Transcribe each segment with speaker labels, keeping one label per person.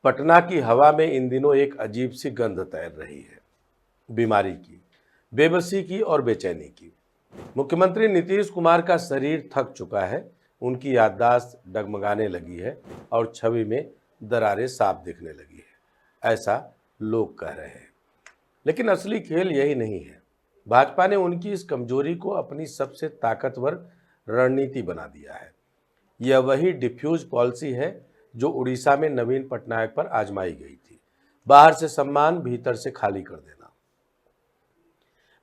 Speaker 1: पटना की हवा में इन दिनों एक अजीब सी गंध तैर रही है, बीमारी की, बेबसी की और बेचैनी की। मुख्यमंत्री नीतीश कुमार का शरीर थक चुका है, उनकी याददाश्त डगमगाने लगी है और छवि में दरारें साफ दिखने लगी है, ऐसा लोग कह रहे हैं। लेकिन असली खेल यही नहीं है। भाजपा ने उनकी इस कमजोरी को अपनी सबसे ताकतवर रणनीति बना दिया है। यह वही डिफ्यूज पॉलिसी है जो उड़ीसा में नवीन पटनायक पर आजमाई गई थी। बाहर से सम्मान, भीतर से खाली कर देना।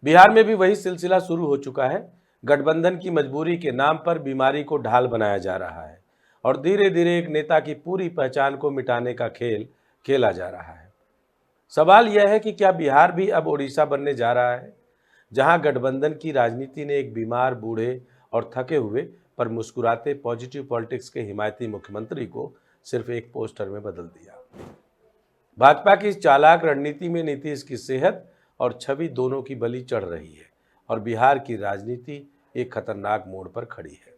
Speaker 1: बिहार में भी वही सिलसिला शुरू हो चुका है। गठबंधन की मजबूरी के नाम पर बीमारी को ढाल बनाया जा रहा है और धीरे धीरे एक नेता की पूरी पहचान को मिटाने का खेल खेला जा रहा है। सवाल यह है कि क्या बिहार भी अब उड़ीसा बनने जा रहा है, जहां गठबंधन की राजनीति ने एक बीमार, बूढ़े और थके हुए पर मुस्कुराते पॉजिटिव पॉलिटिक्स के हिमायती मुख्यमंत्री को सिर्फ एक पोस्टर में बदल दिया। भाजपा की इस चालाक रणनीति में नीतीश की सेहत और छवि दोनों की बलि चढ़ रही है और बिहार की राजनीति एक खतरनाक मोड़ पर खड़ी है।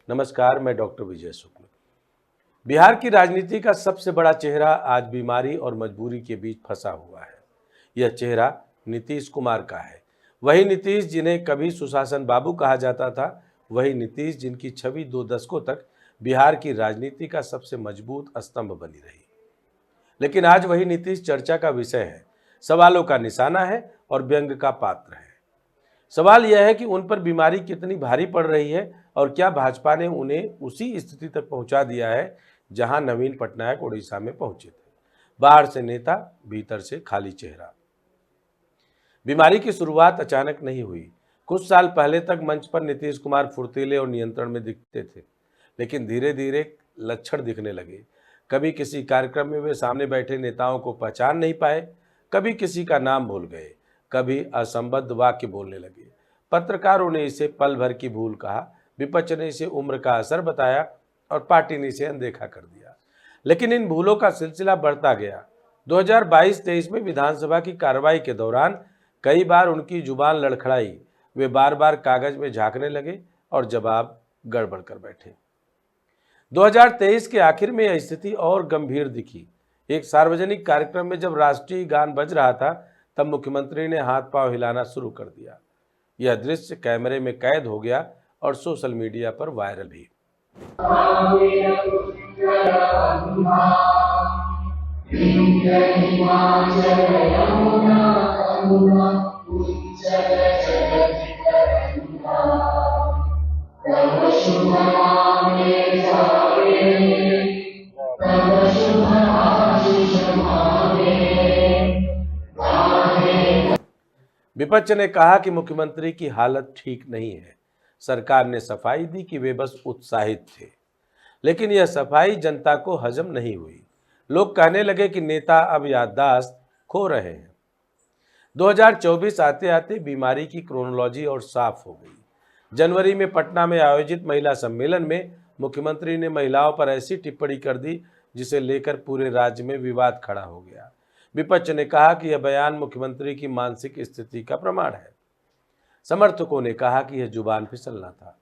Speaker 1: नमस्कार, मैं डॉक्टर विजय शुक्ल। बिहार की राजनीति का सबसे बड़ा चेहरा आज बीमारी और मजबूरी के बीच फंसा हुआ है। यह चेहरा नीतीश कुमार का है। वही नीतीश जिन्हें कभी सुशासन बाबू कहा जाता था, वही नीतीश जिनकी छवि 2 दशकों तक बिहार की राजनीति का सबसे मजबूत स्तंभ बनी रही। लेकिन आज वही नीतीश चर्चा का विषय है, सवालों का निशाना है और व्यंग का पात्र है। सवाल यह है कि उन पर बीमारी कितनी भारी पड़ रही है और क्या भाजपा ने उन्हें उसी स्थिति तक पहुंचा दिया है जहां नवीन पटनायक उड़ीसा में पहुंचे थे। बाहर से नेता, भीतर से खाली चेहरा। बीमारी की शुरुआत अचानक नहीं हुई। कुछ साल पहले तक मंच पर नीतीश कुमार फुर्तीले और नियंत्रण में दिखते थे, लेकिन धीरे धीरे लक्षण दिखने लगे। कभी किसी कार्यक्रम में वे सामने बैठे नेताओं को पहचान नहीं पाए, कभी किसी का नाम भूल गए, कभी असंबद्ध वाक्य बोलने लगे। पत्रकारों ने इसे पल भर की भूल कहा, विपक्ष ने इसे उम्र का असर बताया और पार्टी ने इसे अनदेखा कर दिया। लेकिन इन भूलों का सिलसिला बढ़ता गया। 2022-23 में विधानसभा की कार्रवाई के दौरान कई बार उनकी जुबान लड़खड़ाई। वे बार बार कागज में झांकने लगे और जवाब गड़बड़ कर बैठे। 2023 के आखिर में यह स्थिति और गंभीर दिखी। एक सार्वजनिक कार्यक्रम में जब राष्ट्रीय गान बज रहा था, तब मुख्यमंत्री ने हाथ पांव हिलाना शुरू कर दिया। यह दृश्य कैमरे में कैद हो गया और सोशल मीडिया पर वायरल भी। विपक्ष ने कहा कि मुख्यमंत्री की हालत ठीक नहीं है। सरकार ने सफाई दी कि वे बस उत्साहित थे, लेकिन यह सफाई जनता को हजम नहीं हुई। लोग कहने लगे कि नेता अब याददाश्त खो रहे हैं। 2024 आते आते बीमारी की क्रोनोलॉजी और साफ हो गई। जनवरी में पटना में आयोजित महिला सम्मेलन में मुख्यमंत्री ने महिलाओं पर ऐसी टिप्पणी कर दी जिसे लेकर पूरे राज्य में विवाद खड़ा हो गया। विपक्ष ने कहा कि यह बयान मुख्यमंत्री की मानसिक स्थिति का प्रमाण है। समर्थकों ने कहा कि यह जुबान फिसलना था।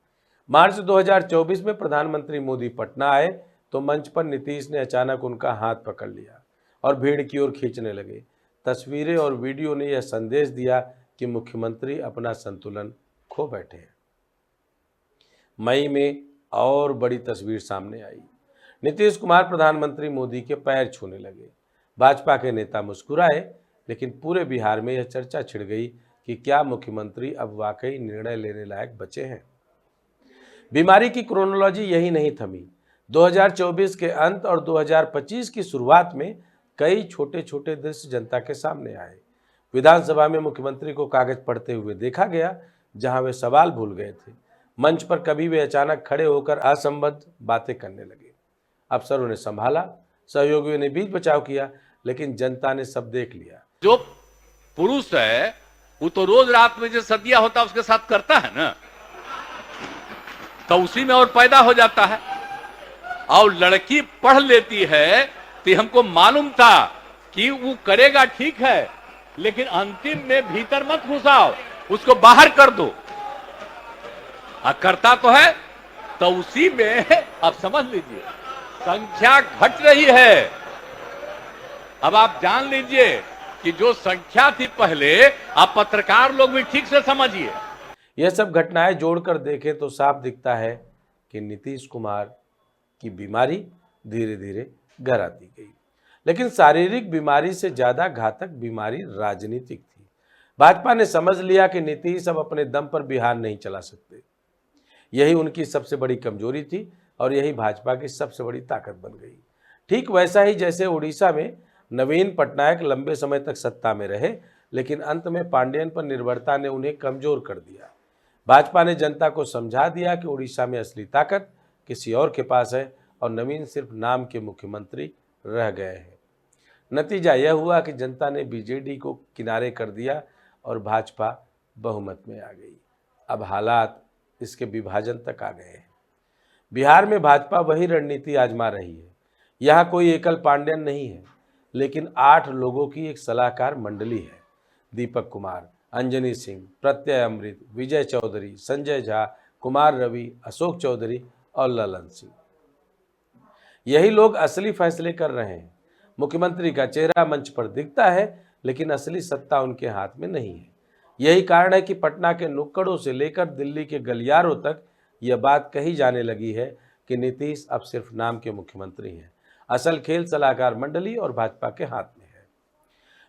Speaker 1: मार्च 2024 में प्रधानमंत्री मोदी पटना आए तो मंच पर नीतीश ने अचानक उनका हाथ पकड़ लिया और भीड़ की ओर खींचने लगे। तस्वीरें और वीडियो ने यह संदेश दिया कि मुख्यमंत्री अपना संतुलन खो बैठे हैं। मई में और बड़ी तस्वीर सामने आई। नीतीश कुमार प्रधानमंत्री मोदी के पैर छूने लगे। भाजपा के नेता मुस्कुराए, लेकिन पूरे बिहार में यह चर्चा छिड़ गई कि क्या मुख्यमंत्री अब वाकई निर्णय लेने लायक बचे हैं। बीमारी की क्रोनोलॉजी यही नहीं थमी। 2024 के अंत और 2025 की शुरुआत में कई छोटे छोटे दृश्य जनता के सामने आए। विधानसभा में मुख्यमंत्री को कागज पढ़ते हुए देखा गया, जहां वे सवाल भूल गए थे। मंच पर कभी वे अचानक खड़े होकर असंबद्ध बातें करने लगे। अफसरों ने संभाला, सहयोगियों ने बीच बचाव किया, लेकिन जनता ने सब देख लिया।
Speaker 2: जो पुरुष है वो तो रोज रात में जो सदिया होता है उसके साथ करता है ना, तो उसी में और पैदा हो जाता है। और लड़की पढ़ लेती है तो हमको मालूम था कि वो करेगा, ठीक है, लेकिन अंतिम में भीतर मत घुसाओ, उसको बाहर कर दो। करता तो है, तो उसी में अब समझ लीजिए संख्या घट रही है। अब आप जान लीजिए कि जो संख्या थी पहले, आप पत्रकार लोग भी ठीक से समझिए।
Speaker 1: यह सब घटनाएं जोड़कर देखें तो साफ दिखता है कि नीतीश कुमार की बीमारी धीरे धीरे घर आती गई। लेकिन शारीरिक बीमारी से ज्यादा घातक बीमारी राजनीतिक थी। भाजपा ने समझ लिया कि नीतीश अब अपने दम पर बिहार नहीं चला सकते। यही उनकी सबसे बड़ी कमजोरी थी और यही भाजपा की सबसे बड़ी ताकत बन गई। ठीक वैसा ही जैसे उड़ीसा में नवीन पटनायक लंबे समय तक सत्ता में रहे, लेकिन अंत में पांडियन पर निर्भरता ने उन्हें कमजोर कर दिया। भाजपा ने जनता को समझा दिया कि उड़ीसा में असली ताकत किसी और के पास है और नवीन सिर्फ नाम के मुख्यमंत्री रह गए हैं। नतीजा यह हुआ कि जनता ने बीजेडी को किनारे कर दिया और भाजपा बहुमत में आ गई। अब हालात इसके विभाजन तक आ गए हैं। बिहार में भाजपा वही रणनीति आजमा रही है। यहाँ कोई एकल पांड्यन नहीं है, लेकिन 8 लोगों की एक सलाहकार मंडली है। दीपक कुमार, अंजनी सिंह, प्रत्यय अमृत, विजय चौधरी, संजय झा, कुमार रवि, अशोक चौधरी और ललन सिंह। यही लोग असली फैसले कर रहे हैं। मुख्यमंत्री का चेहरा मंच पर दिखता है, लेकिन असली सत्ता उनके हाथ में नहीं है। यही कारण है कि पटना के नुक्कड़ों से लेकर दिल्ली के गलियारों तक यह बात कही जाने लगी है कि नीतीश अब सिर्फ नाम के मुख्यमंत्री हैं। असल खेल सलाहकार मंडली और भाजपा के हाथ में है।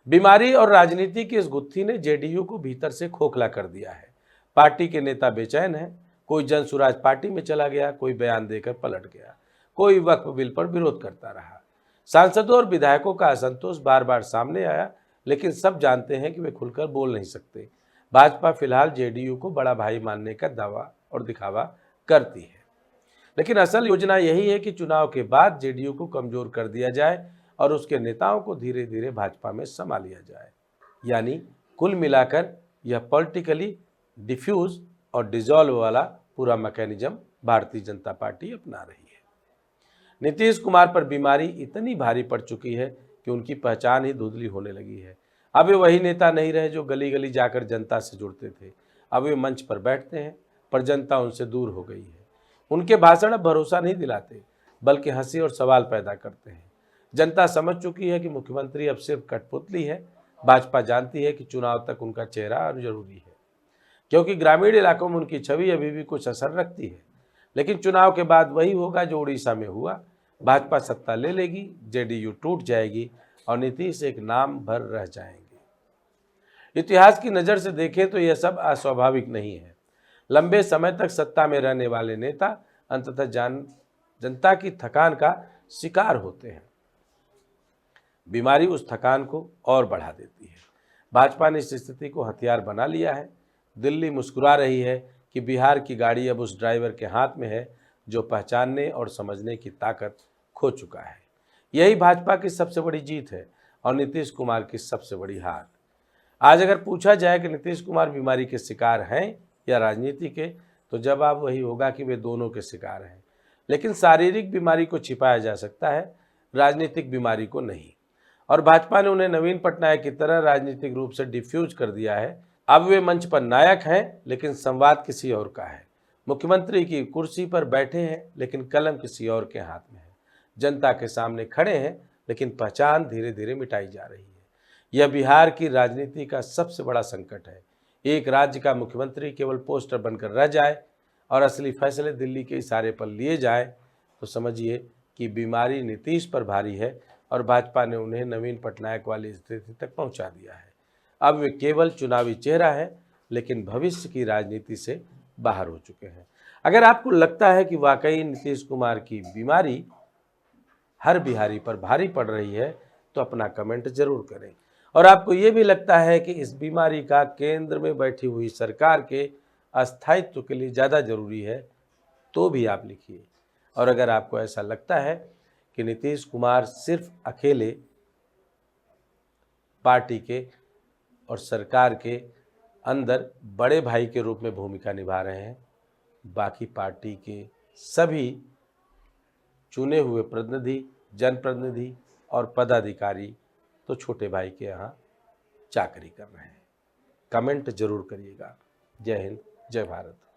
Speaker 1: बीमारी और राजनीति की इस गुत्थी ने जेडीयू को भीतर से खोखला कर दिया है। पार्टी के नेता बेचैन हैं। कोई जनसुराज पार्टी में चला गया, कोई बयान देकर पलट गया, कोई वक्फ बिल पर विरोध करता रहा। सांसदों और विधायकों का असंतोष बार बार सामने आया, लेकिन सब जानते हैं कि वे खुलकर बोल नहीं सकते। भाजपा फिलहाल जेडीयू को बड़ा भाई मानने का दावा और दिखावा करती है, लेकिन असल योजना यही है कि चुनाव के बाद जेडीयू को कमजोर कर दिया जाए और उसके नेताओं को धीरे धीरे भाजपा में समा लिया जाए। यानी कुल मिलाकर यह पॉलिटिकली डिफ्यूज और डिसॉल्व वाला पूरा मैकेनिज्म भारतीय जनता पार्टी अपना रही है। नीतीश कुमार पर बीमारी इतनी भारी पड़ चुकी है कि उनकी पहचान ही धुंधली होने लगी है। अब वे वही नेता नहीं रहे जो गली गली जाकर जनता से जुड़ते थे। अब वे मंच पर बैठते हैं, पर जनता उनसे दूर हो गई है। उनके भाषण अब भरोसा नहीं दिलाते, बल्कि हंसी और सवाल पैदा करते हैं। जनता समझ चुकी है कि मुख्यमंत्री अब सिर्फ कठपुतली है। भाजपा जानती है कि चुनाव तक उनका चेहरा जरूरी है, क्योंकि ग्रामीण इलाकों में उनकी छवि अभी भी कुछ असर रखती है। लेकिन चुनाव के बाद वही होगा जो उड़ीसा में हुआ। भाजपा सत्ता ले लेगी, जेडीयू टूट जाएगी और नीतीश एक नाम भर रह जाएंगे। इतिहास की नज़र से देखें तो यह सब अस्वाभाविक नहीं है। लंबे समय तक सत्ता में रहने वाले नेता अंततः जनता की थकान का शिकार होते हैं। बीमारी उस थकान को और बढ़ा देती है। भाजपा ने इस स्थिति को हथियार बना लिया है। दिल्ली मुस्कुरा रही है कि बिहार की गाड़ी अब उस ड्राइवर के हाथ में है जो पहचानने और समझने की ताकत खो चुका है। यही भाजपा की सबसे बड़ी जीत है और नीतीश कुमार की सबसे बड़ी हार। आज अगर पूछा जाए कि नीतीश कुमार बीमारी के शिकार हैं या राजनीति के, तो जवाब वही होगा कि वे दोनों के शिकार हैं। लेकिन शारीरिक बीमारी को छिपाया जा सकता है, राजनीतिक बीमारी को नहीं। और भाजपा ने उन्हें नवीन पटनायक की तरह राजनीतिक रूप से डिफ्यूज कर दिया है। अब वे मंच पर नायक हैं, लेकिन संवाद किसी और का है। मुख्यमंत्री की कुर्सी पर बैठे हैं, लेकिन कलम किसी और के हाथ में है। जनता के सामने खड़े हैं, लेकिन पहचान धीरे धीरे मिटाई जा रही है। यह बिहार की राजनीति का सबसे बड़ा संकट है। एक राज्य का मुख्यमंत्री केवल पोस्टर बनकर रह जाए और असली फैसले दिल्ली के इशारे पर लिए जाए, तो समझिए कि बीमारी नीतीश पर भारी है और भाजपा ने उन्हें नवीन पटनायक वाली स्थिति तक पहुंचा दिया है। अब वे केवल चुनावी चेहरा है, लेकिन भविष्य की राजनीति से बाहर हो चुके हैं। अगर आपको लगता है कि वाकई नीतीश कुमार की बीमारी हर बिहारी पर भारी पड़ रही है, तो अपना कमेंट जरूर करें। और आपको ये भी लगता है कि इस बीमारी का केंद्र में बैठी हुई सरकार के अस्थायित्व के लिए ज़्यादा जरूरी है, तो भी आप लिखिए। और अगर आपको ऐसा लगता है कि नीतीश कुमार सिर्फ अकेले पार्टी के और सरकार के अंदर बड़े भाई के रूप में भूमिका निभा रहे हैं, बाकी पार्टी के सभी चुने हुए प्रतिनिधि, जनप्रतिनिधि और पदाधिकारी तो छोटे भाई के यहाँ चाकरी कर रहे हैं। कमेंट जरूर करिएगा। जय हिंद, जय भारत।